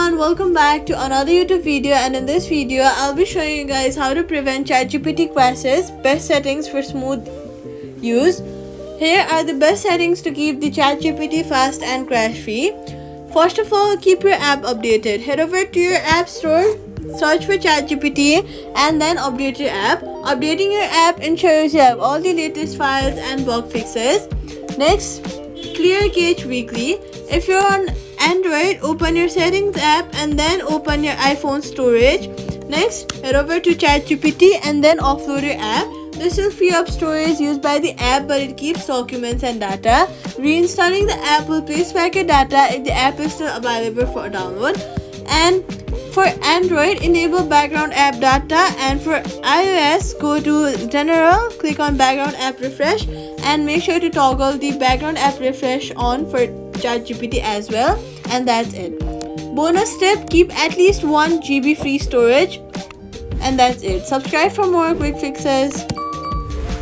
everyone, welcome back to another YouTube video, and in this video I'll be showing you guys how to prevent ChatGPT crashes, best settings for smooth use. Here are the best settings to keep the ChatGPT fast and crash free. First of all, keep your app updated. Head over to your app store, search for ChatGPT and then update your app. Updating your app ensures you have all the latest files and bug fixes. Next, clear cache weekly. If you're on Android, open your settings app and then open your iPhone storage. Next, head over to ChatGPT and then offload your app. This will free up storage used by the app, but it keeps documents and data. Reinstalling the app will place back your data if the app is still available for download. And for Android, enable background app data, and for iOS, go to General, click on background app refresh and make sure to toggle the background app refresh on for ChatGPT as well. And that's it. Bonus tip, keep at least 1 GB free storage. And that's it. Subscribe for more quick fixes.